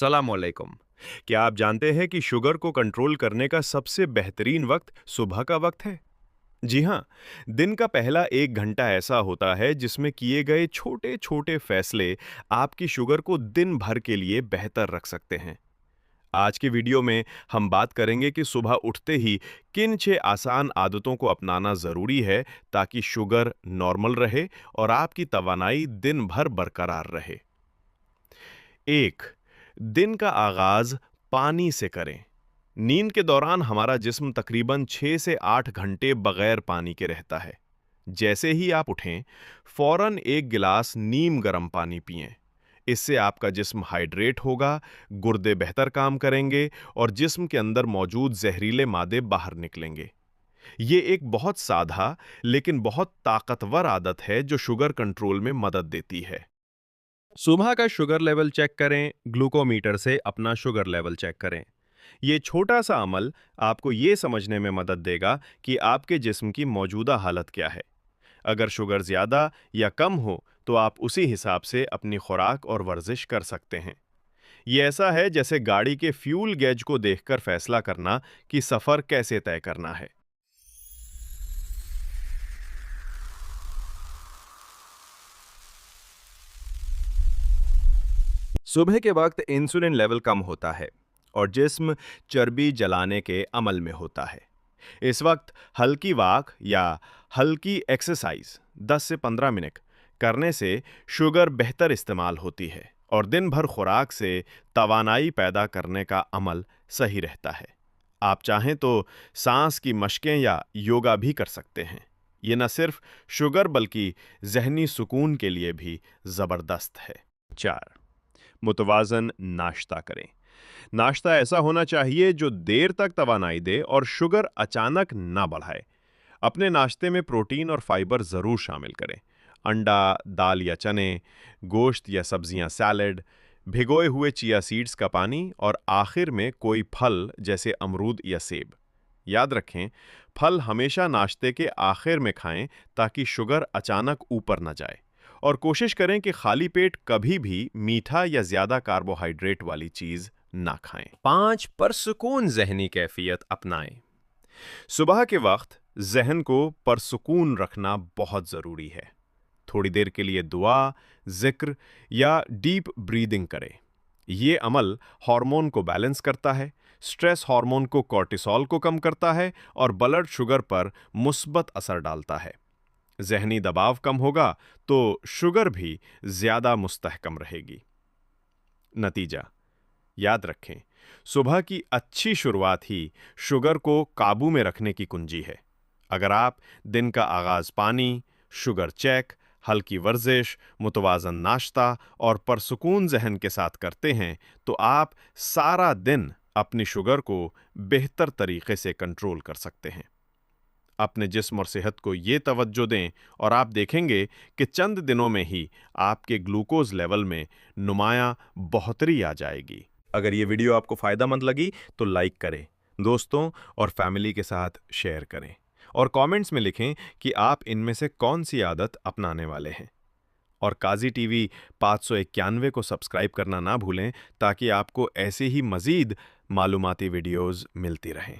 अस्सलामुअलैकुम। क्या आप जानते हैं कि शुगर को कंट्रोल करने का सबसे बेहतरीन वक्त सुबह का वक्त है? जी हाँ, दिन का पहला 1 घंटा ऐसा होता है जिसमें किए गए छोटे-छोटे फैसले आपकी शुगर को दिन भर के लिए बेहतर रख सकते हैं। आज की वीडियो में हम बात करेंगे कि सुबह उठते ही किन 6 आसान आदतों को अपनाना ज़रूरी है ताकि शुगर नॉर्मल रहे और आपकी तवानाई दिन भर बरकरार रहे। 1. दिन का आगाज पानी से करें। नींद के दौरान हमारा जिस्म तकरीबन 6 से 8 घंटे बगैर पानी के रहता है। जैसे ही आप उठें, फौरन एक गिलास नीम गर्म पानी पिएं। इससे आपका जिस्म हाइड्रेट होगा, गुर्दे बेहतर काम करेंगे और जिस्म के अंदर मौजूद जहरीले मादे बाहर निकलेंगे। ये एक बहुत सादा लेकिन बहुत ताकतवर आदत है जो शुगर कंट्रोल में मदद देती है। सुबह का शुगर लेवल चेक करें। ग्लूकोमीटर से अपना शुगर लेवल चेक करें। ये छोटा सा अमल आपको ये समझने में मदद देगा कि आपके जिस्म की मौजूदा हालत क्या है। अगर शुगर ज्यादा या कम हो तो आप उसी हिसाब से अपनी खुराक और वर्जिश कर सकते हैं। ये ऐसा है जैसे गाड़ी के फ्यूल गेज को देखकर फैसला करना कि सफर कैसे तय करना है। सुबह के वक्त इंसुलिन लेवल कम होता है और जिस्म चर्बी जलाने के अमल में होता है। इस वक्त हल्की वॉक या हल्की एक्सरसाइज 10 से 15 मिनट करने से शुगर बेहतर इस्तेमाल होती है और दिन भर खुराक से तवानाई पैदा करने का अमल सही रहता है। आप चाहें तो सांस की मशकें या योगा भी कर सकते हैं। ये न सिर्फ शुगर बल्कि जहनी सुकून के लिए भी ज़बरदस्त है। 4. मुतवाज़न नाश्ता करें। नाश्ता ऐसा होना चाहिए जो देर तक तवानाई दे और शुगर अचानक ना बढ़ाए। अपने नाश्ते में प्रोटीन और फाइबर ज़रूर शामिल करें। अंडा, दाल या चने, गोश्त या सब्जियां, सैलेड, भिगोए हुए चिया सीड्स का पानी और आखिर में कोई फल जैसे अमरूद या सेब। याद रखें, फल हमेशा नाश्ते के आखिर में खाएं ताकि शुगर अचानक ऊपर न जाए। और कोशिश करें कि खाली पेट कभी भी मीठा या ज्यादा कार्बोहाइड्रेट वाली चीज ना खाएं। 5. परसुकून जहनी कैफियत अपनाएं। सुबह के वक्त जहन को परसुकून रखना बहुत जरूरी है। थोड़ी देर के लिए दुआ, जिक्र या डीप ब्रीदिंग करें। ये अमल हार्मोन को बैलेंस करता है, स्ट्रेस हार्मोन को कॉर्टिसोल को कम करता है और ब्लड शुगर पर मुस्बत असर डालता है। जहनी दबाव कम होगा तो शुगर भी ज्यादा मुस्तहकम रहेगी। नतीजा याद रखें, सुबह की अच्छी शुरुआत ही शुगर को काबू में रखने की कुंजी है। अगर आप दिन का आगाज पानी, शुगर चेक, हल्की वर्जिश, मुतवाज़न नाश्ता और परसुकून जहन के साथ करते हैं तो आप सारा दिन अपनी शुगर को बेहतर तरीके से कंट्रोल कर सकते हैं। अपने जिस्म और सेहत को ये तवज्जो दें और आप देखेंगे कि चंद दिनों में ही आपके ग्लूकोज लेवल में नुमाया बढ़ोतरी आ जाएगी। अगर ये वीडियो आपको फ़ायदेमंद लगी तो लाइक करें, दोस्तों और फैमिली के साथ शेयर करें और कमेंट्स में लिखें कि आप इनमें से कौन सी आदत अपनाने वाले हैं। और काजी टीवी 591 को सब्सक्राइब करना ना भूलें ताकि आपको ऐसे ही मज़ीद मालूमाती वीडियोज़ मिलती रहें।